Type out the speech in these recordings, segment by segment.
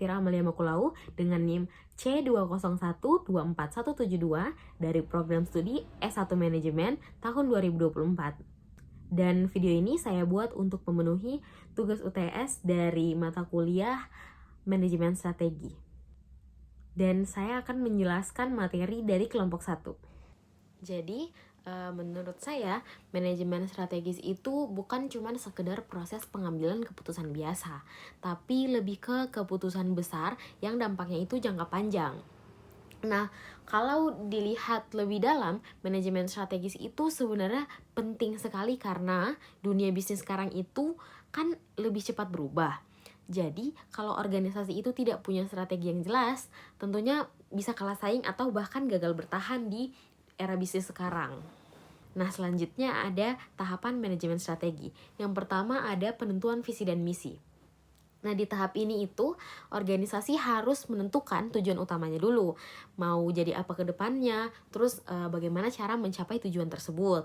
Safira Amalia Makulau dengan NIM C20124172 dari program studi S1 Manajemen tahun 2024. Dan video ini saya buat untuk memenuhi tugas UTS dari mata kuliah Manajemen Strategi. Dan saya akan menjelaskan materi dari kelompok 1. Jadi, menurut saya, manajemen strategis itu bukan cuma sekedar proses pengambilan keputusan biasa, tapi lebih ke keputusan besar yang dampaknya itu jangka panjang. Nah, kalau dilihat lebih dalam, manajemen strategis itu sebenarnya penting sekali karena dunia bisnis sekarang itu kan lebih cepat berubah. Jadi, kalau organisasi itu tidak punya strategi yang jelas, tentunya bisa kalah saing atau bahkan gagal bertahan di era bisnis sekarang. Nah, selanjutnya ada tahapan manajemen strategi. Yang pertama ada penentuan visi dan misi. Nah, di tahap ini itu organisasi harus menentukan tujuan utamanya dulu. Mau jadi apa ke depannya, terus bagaimana cara mencapai tujuan tersebut.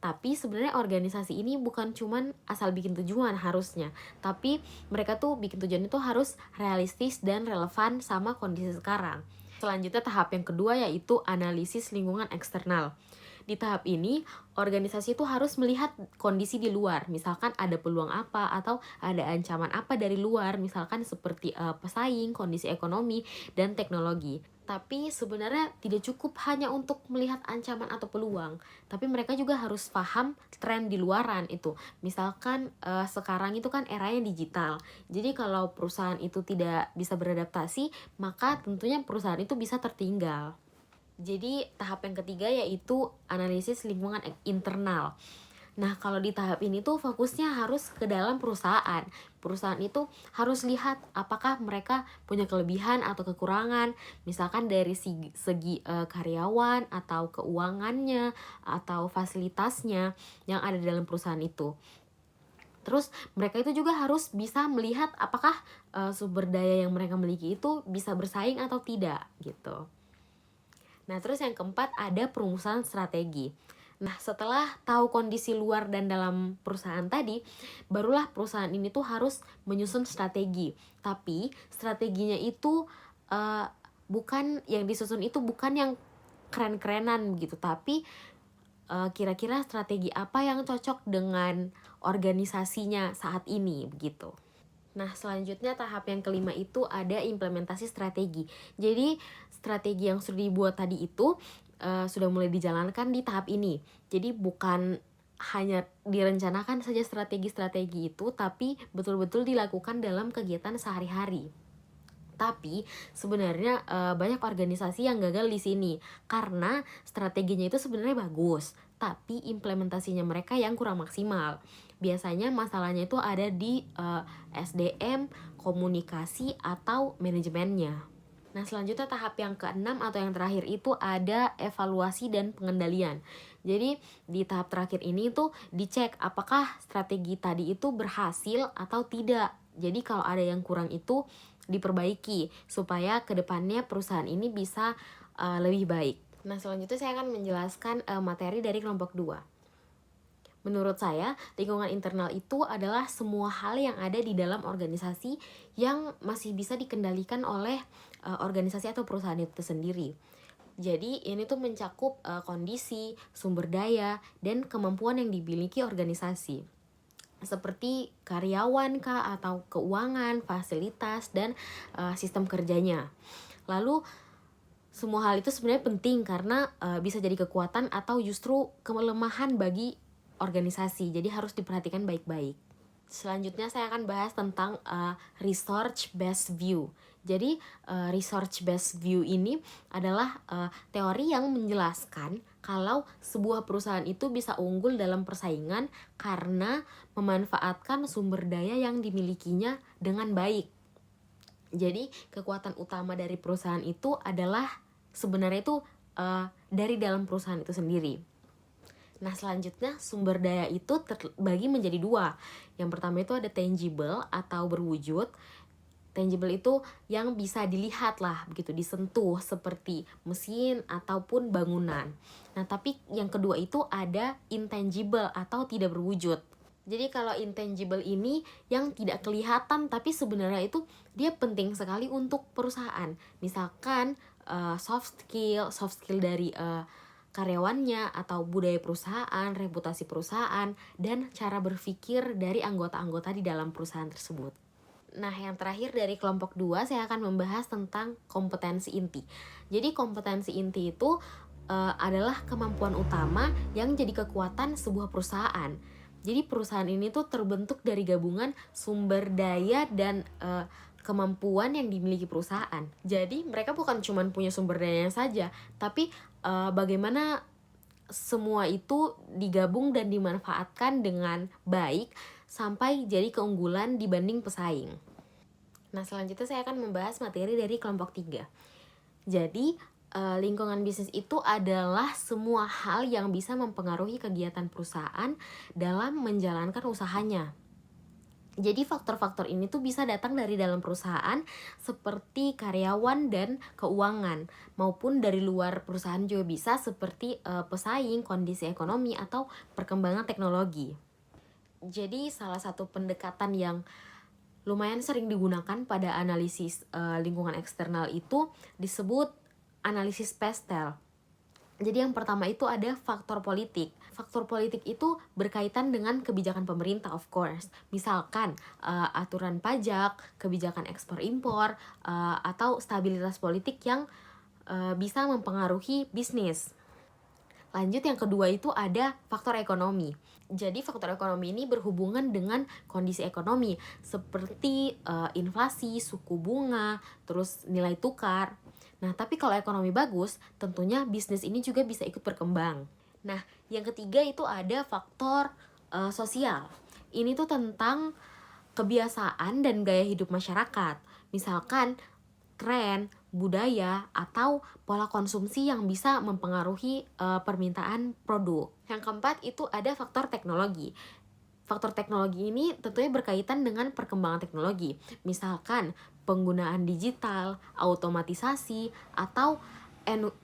Tapi sebenarnya organisasi ini bukan cuman asal bikin tujuan harusnya, tapi mereka tuh bikin tujuan itu harus realistis dan relevan sama kondisi sekarang. Selanjutnya tahap yang kedua yaitu analisis lingkungan eksternal. Di tahap ini, organisasi itu harus melihat kondisi di luar, misalkan ada peluang apa atau ada ancaman apa dari luar, misalkan seperti pesaing, kondisi ekonomi, dan teknologi. Tapi sebenarnya tidak cukup hanya untuk melihat ancaman atau peluang, tapi mereka juga harus paham tren di luaran itu. Misalkan sekarang itu kan eranya digital, jadi kalau perusahaan itu tidak bisa beradaptasi, maka tentunya perusahaan itu bisa tertinggal. Jadi tahap yang ketiga yaitu analisis lingkungan internal. Nah, kalau di tahap ini tuh fokusnya harus ke dalam perusahaan. Perusahaan itu harus lihat apakah mereka punya kelebihan atau kekurangan, misalkan dari segi karyawan atau keuangannya atau fasilitasnya yang ada di dalam perusahaan itu. Terus mereka itu juga harus bisa melihat apakah sumber daya yang mereka miliki itu bisa bersaing atau tidak gitu. Nah, terus yang keempat ada perumusan strategi. Nah, setelah tahu kondisi luar dan dalam perusahaan tadi, barulah perusahaan ini tuh harus menyusun strategi. Tapi strateginya itu bukan yang disusun itu bukan yang keren-kerenan gitu, tapi kira-kira strategi apa yang cocok dengan organisasinya saat ini begitu. Nah, selanjutnya tahap yang kelima itu ada implementasi strategi. Jadi, strategi yang sudah dibuat tadi itu sudah mulai dijalankan di tahap ini. Jadi, bukan hanya direncanakan saja strategi-strategi itu, tapi betul-betul dilakukan dalam kegiatan sehari-hari. Tapi sebenarnya banyak organisasi yang gagal di sini karena strateginya itu sebenarnya bagus, tapi implementasinya mereka yang kurang maksimal. Biasanya masalahnya itu ada di SDM, komunikasi, atau manajemennya. Nah, selanjutnya tahap yang keenam atau yang terakhir itu ada evaluasi dan pengendalian. Jadi di tahap terakhir ini tuh dicek apakah strategi tadi itu berhasil atau tidak. Jadi kalau ada yang kurang itu diperbaiki supaya kedepannya perusahaan ini bisa lebih baik. Nah, selanjutnya saya akan menjelaskan materi dari kelompok 2. Menurut saya, lingkungan internal itu adalah semua hal yang ada di dalam organisasi yang masih bisa dikendalikan oleh organisasi atau perusahaan itu sendiri. Jadi ini tuh mencakup kondisi, sumber daya, dan kemampuan yang dimiliki organisasi. Seperti karyawan kah, atau keuangan, fasilitas, dan sistem kerjanya. Lalu semua hal itu sebenarnya penting karena bisa jadi kekuatan atau justru kelemahan bagi organisasi. Jadi harus diperhatikan baik-baik. Selanjutnya saya akan bahas tentang research based view. Jadi research based view ini adalah teori yang menjelaskan kalau sebuah perusahaan itu bisa unggul dalam persaingan karena memanfaatkan sumber daya yang dimilikinya dengan baik. Jadi kekuatan utama dari perusahaan itu adalah sebenarnya itu dari dalam perusahaan itu sendiri. Nah, selanjutnya sumber daya itu terbagi menjadi dua. Yang pertama itu ada tangible atau berwujud. Tangible itu yang bisa dilihat lah, begitu, disentuh seperti mesin ataupun bangunan. Nah, tapi yang kedua itu ada intangible atau tidak berwujud. Jadi kalau intangible ini yang tidak kelihatan tapi sebenarnya itu dia penting sekali untuk perusahaan. Misalkan soft skill dari karyawannya, atau budaya perusahaan, reputasi perusahaan, dan cara berpikir dari anggota-anggota di dalam perusahaan tersebut. Nah, yang terakhir dari kelompok 2 saya akan membahas tentang kompetensi inti. Jadi kompetensi inti itu adalah kemampuan utama yang jadi kekuatan sebuah perusahaan. Jadi perusahaan ini tuh terbentuk dari gabungan sumber daya dan kemampuan yang dimiliki perusahaan. Jadi mereka bukan cuma punya sumber dayanya saja, tapi bagaimana semua itu digabung dan dimanfaatkan dengan baik sampai jadi keunggulan dibanding pesaing. Nah, selanjutnya saya akan membahas materi dari kelompok 3. Jadi lingkungan bisnis itu adalah semua hal yang bisa mempengaruhi kegiatan perusahaan dalam menjalankan usahanya. Jadi faktor-faktor ini tuh bisa datang dari dalam perusahaan seperti karyawan dan keuangan, maupun dari luar perusahaan juga bisa seperti pesaing, kondisi ekonomi, atau perkembangan teknologi. Jadi salah satu pendekatan yang lumayan sering digunakan pada analisis lingkungan eksternal itu disebut analisis PESTEL. Jadi yang pertama itu ada faktor politik. Faktor politik itu berkaitan dengan kebijakan pemerintah, of course. Misalkan aturan pajak, kebijakan ekspor impor, atau stabilitas politik yang bisa mempengaruhi bisnis. Lanjut, yang kedua itu ada faktor ekonomi. Jadi faktor ekonomi ini berhubungan dengan kondisi ekonomi seperti inflasi, suku bunga, terus nilai tukar. Nah, tapi kalau ekonomi bagus, tentunya bisnis ini juga bisa ikut berkembang. Nah, yang ketiga itu ada faktor sosial. Ini tuh tentang kebiasaan dan gaya hidup masyarakat. Misalkan tren, budaya, atau pola konsumsi yang bisa mempengaruhi permintaan produk. Yang keempat itu ada faktor teknologi. Faktor teknologi ini tentunya berkaitan dengan perkembangan teknologi. Misalkan penggunaan digital, automatisasi, atau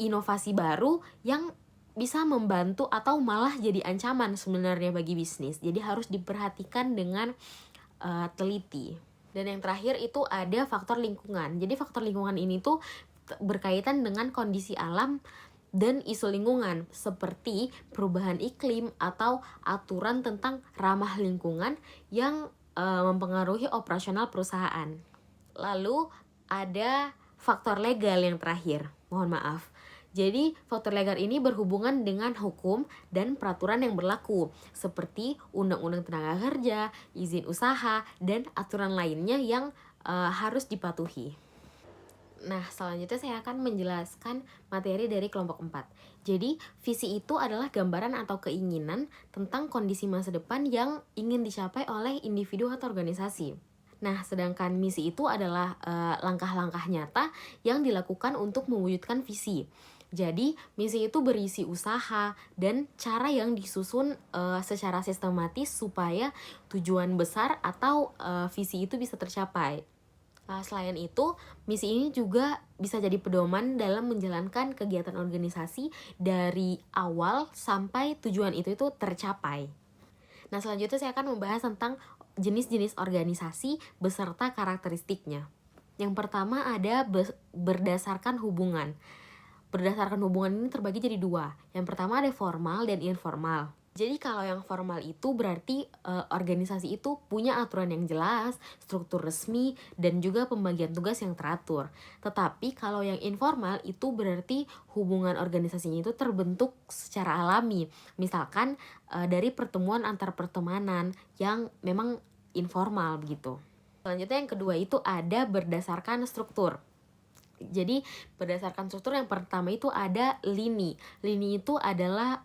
inovasi baru yang bisa membantu atau malah jadi ancaman sebenarnya bagi bisnis. Jadi harus diperhatikan dengan teliti. Dan yang terakhir itu ada faktor lingkungan. Jadi faktor lingkungan ini tuh berkaitan dengan kondisi alam dan isu lingkungan seperti perubahan iklim atau aturan tentang ramah lingkungan yang mempengaruhi operasional perusahaan. Lalu ada faktor legal yang terakhir. Mohon maaf. Jadi faktor legal ini berhubungan dengan hukum dan peraturan yang berlaku seperti Undang-Undang Tenaga Kerja, izin usaha, dan aturan lainnya yang harus dipatuhi. Nah, selanjutnya saya akan menjelaskan materi dari kelompok 4. Jadi, visi itu adalah gambaran atau keinginan tentang kondisi masa depan yang ingin dicapai oleh individu atau organisasi. Nah, sedangkan misi itu adalah langkah-langkah nyata yang dilakukan untuk mewujudkan visi. Jadi, misi itu berisi usaha dan cara yang disusun secara sistematis supaya tujuan besar atau visi itu bisa tercapai. Selain itu, misi ini juga bisa jadi pedoman dalam menjalankan kegiatan organisasi dari awal sampai tujuan itu tercapai. Nah, selanjutnya saya akan membahas tentang jenis-jenis organisasi beserta karakteristiknya. Yang pertama ada berdasarkan hubungan. Berdasarkan hubungan ini terbagi jadi 2. Yang pertama ada formal dan informal. Jadi kalau yang formal itu berarti organisasi itu punya aturan yang jelas, struktur resmi, dan juga pembagian tugas yang teratur. Tetapi kalau yang informal itu berarti hubungan organisasinya itu terbentuk secara alami. Misalkan dari pertemuan antar pertemanan yang memang informal begitu. Selanjutnya yang kedua itu ada berdasarkan struktur. Jadi berdasarkan struktur yang pertama itu ada lini. Lini itu adalah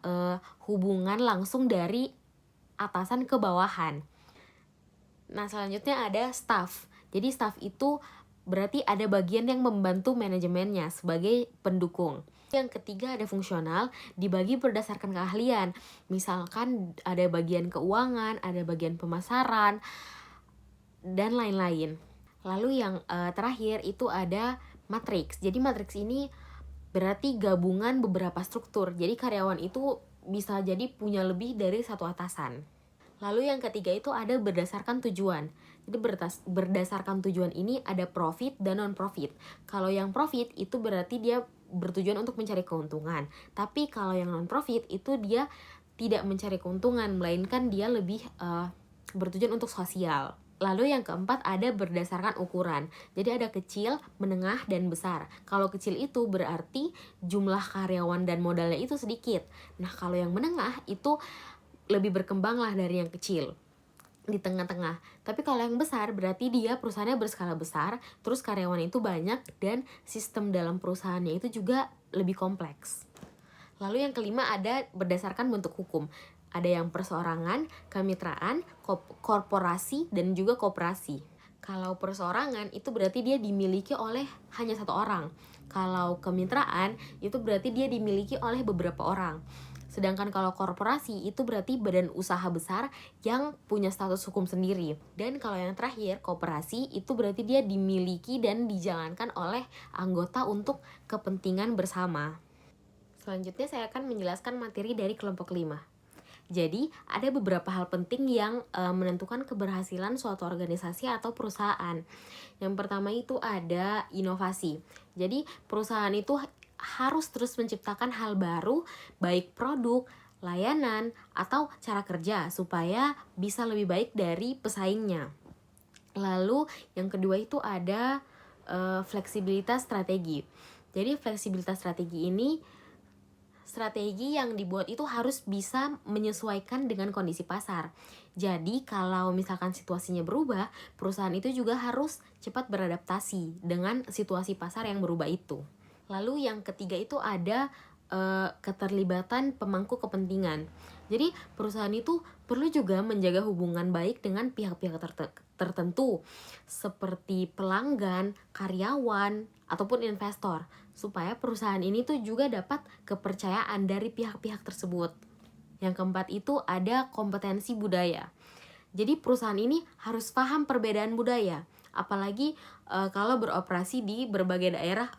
hubungan langsung dari atasan ke bawahan. Nah, selanjutnya ada staff. Jadi staff itu berarti ada bagian yang membantu manajemennya sebagai pendukung. Yang ketiga ada fungsional, dibagi berdasarkan keahlian. Misalkan ada bagian keuangan, ada bagian pemasaran, dan lain-lain. Lalu yang terakhir itu ada matriks. Jadi matriks ini berarti gabungan beberapa struktur. Jadi karyawan itu bisa jadi punya lebih dari satu atasan. Lalu yang ketiga itu ada berdasarkan tujuan. Jadi berdasarkan tujuan ini ada profit dan non-profit. Kalau yang profit itu berarti dia bertujuan untuk mencari keuntungan. Tapi kalau yang non-profit itu dia tidak mencari keuntungan, melainkan dia lebih bertujuan untuk sosial. Lalu yang keempat ada berdasarkan ukuran. Jadi ada kecil, menengah, dan besar. Kalau kecil itu berarti jumlah karyawan dan modalnya itu sedikit. Nah kalau yang menengah itu lebih berkembang lah dari yang kecil, di tengah-tengah. Tapi kalau yang besar berarti dia perusahaannya berskala besar, terus karyawan itu banyak, dan sistem dalam perusahaannya itu juga lebih kompleks. Lalu yang kelima ada berdasarkan bentuk hukum. Ada yang perseorangan, kemitraan, korporasi, dan juga koperasi. Kalau perseorangan itu berarti dia dimiliki oleh hanya satu orang. Kalau kemitraan itu berarti dia dimiliki oleh beberapa orang. Sedangkan kalau korporasi itu berarti badan usaha besar yang punya status hukum sendiri. Dan kalau yang terakhir, koperasi itu berarti dia dimiliki dan dijalankan oleh anggota untuk kepentingan bersama. Selanjutnya saya akan menjelaskan materi dari kelompok 5. Jadi, ada beberapa hal penting yang menentukan keberhasilan suatu organisasi atau perusahaan. Yang pertama itu ada inovasi. Jadi, perusahaan itu harus terus menciptakan hal baru, baik produk, layanan, atau cara kerja, supaya bisa lebih baik dari pesaingnya. Lalu, yang kedua itu ada fleksibilitas strategi. Jadi, fleksibilitas strategi ini strategi yang dibuat itu harus bisa menyesuaikan dengan kondisi pasar. Jadi kalau misalkan situasinya berubah, perusahaan itu juga harus cepat beradaptasi dengan situasi pasar yang berubah itu. Lalu yang ketiga itu ada keterlibatan pemangku kepentingan. Jadi perusahaan itu perlu juga menjaga hubungan baik dengan pihak-pihak tertentu seperti pelanggan, karyawan, ataupun investor, supaya perusahaan ini tuh juga dapat kepercayaan dari pihak-pihak tersebut. Yang keempat itu ada kompetensi budaya. Jadi perusahaan ini harus paham perbedaan budaya, apalagi kalau beroperasi di berbagai daerah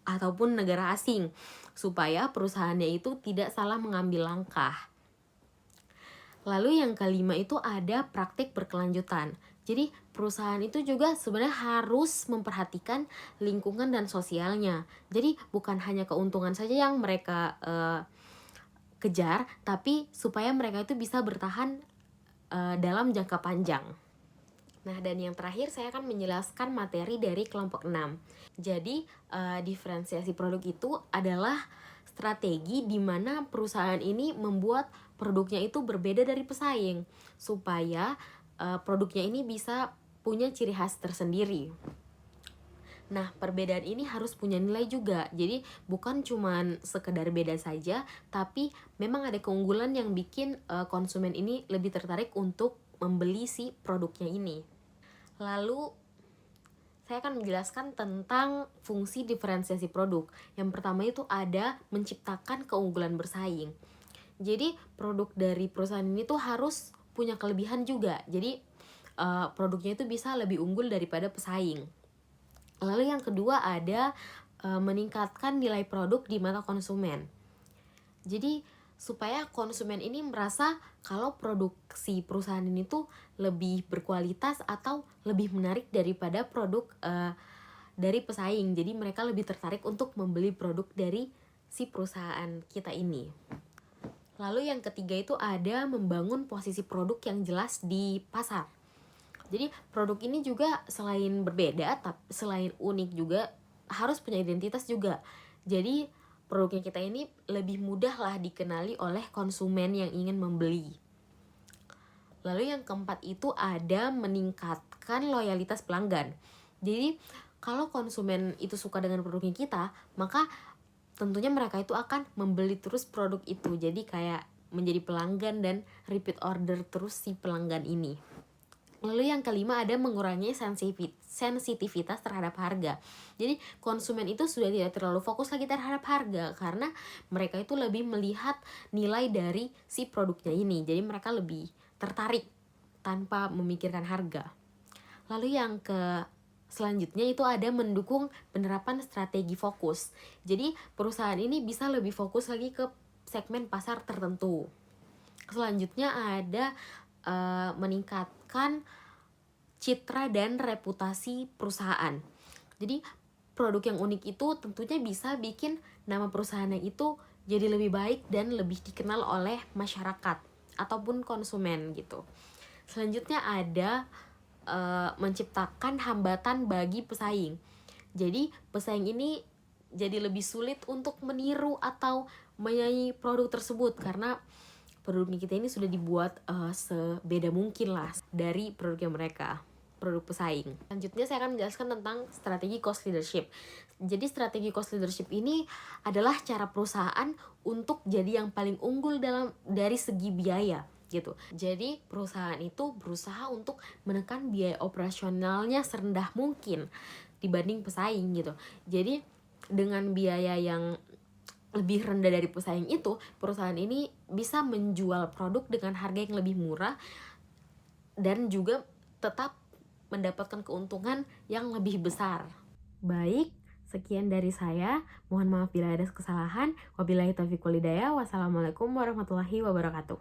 ataupun negara asing, supaya perusahaannya itu tidak salah mengambil langkah. Lalu yang kelima itu ada praktik berkelanjutan. Jadi perusahaan itu juga sebenarnya harus memperhatikan lingkungan dan sosialnya. Jadi bukan hanya keuntungan saja yang mereka kejar, tapi supaya mereka itu bisa bertahan dalam jangka panjang. Nah, dan yang terakhir saya akan menjelaskan materi dari kelompok 6. Jadi, diferensiasi produk itu adalah strategi di mana perusahaan ini membuat produknya itu berbeda dari pesaing, supaya produknya ini bisa punya ciri khas tersendiri. Nah, perbedaan ini harus punya nilai juga. Jadi, bukan cuman sekedar beda saja, tapi memang ada keunggulan yang bikin konsumen ini lebih tertarik untuk membeli si produknya ini. Lalu saya akan menjelaskan tentang fungsi diferensiasi produk. Yang pertama itu ada menciptakan keunggulan bersaing. Jadi produk dari perusahaan ini tuh harus punya kelebihan juga. Jadi produknya itu bisa lebih unggul daripada pesaing. Lalu yang kedua ada meningkatkan nilai produk di mata konsumen. Jadi supaya konsumen ini merasa kalau produksi perusahaan ini tuh lebih berkualitas atau lebih menarik daripada produk dari pesaing. Jadi mereka lebih tertarik untuk membeli produk dari si perusahaan kita ini. Lalu yang ketiga itu ada membangun posisi produk yang jelas di pasar. Jadi produk ini juga selain berbeda, tapi selain unik juga harus punya identitas juga. Jadi produknya kita ini lebih mudah lah dikenali oleh konsumen yang ingin membeli. Lalu yang keempat itu ada meningkatkan loyalitas pelanggan. Jadi kalau konsumen itu suka dengan produknya kita, maka tentunya mereka itu akan membeli terus produk itu. Jadi kayak menjadi pelanggan dan repeat order terus si pelanggan ini. Lalu yang kelima ada mengurangi sensitivitas terhadap harga. Jadi konsumen itu sudah tidak terlalu fokus lagi terhadap harga, karena mereka itu lebih melihat nilai dari si produknya ini. Jadi mereka lebih tertarik tanpa memikirkan harga. Lalu yang selanjutnya itu ada mendukung penerapan strategi fokus. Jadi perusahaan ini bisa lebih fokus lagi ke segmen pasar tertentu. Selanjutnya ada meningkatkan citra dan reputasi perusahaan. Jadi produk yang unik itu tentunya bisa bikin nama perusahaannya itu jadi lebih baik dan lebih dikenal oleh masyarakat ataupun konsumen gitu. Selanjutnya ada menciptakan hambatan bagi pesaing. Jadi pesaing ini jadi lebih sulit untuk meniru atau menyaingi produk tersebut karena produk kita ini sudah dibuat sebeda mungkin lah dari produknya mereka, produk pesaing. Selanjutnya saya akan menjelaskan tentang strategi cost leadership. Jadi strategi cost leadership ini adalah cara perusahaan untuk jadi yang paling unggul dari segi biaya gitu. Jadi perusahaan itu berusaha untuk menekan biaya operasionalnya serendah mungkin dibanding pesaing gitu. Jadi dengan biaya yang lebih rendah dari pesaing itu, perusahaan ini bisa menjual produk dengan harga yang lebih murah dan juga tetap mendapatkan keuntungan yang lebih besar. Baik, sekian dari saya. Mohon maaf bila ada kesalahan. Wabillahi taufiq wal hidayah. Wassalamualaikum warahmatullahi wabarakatuh.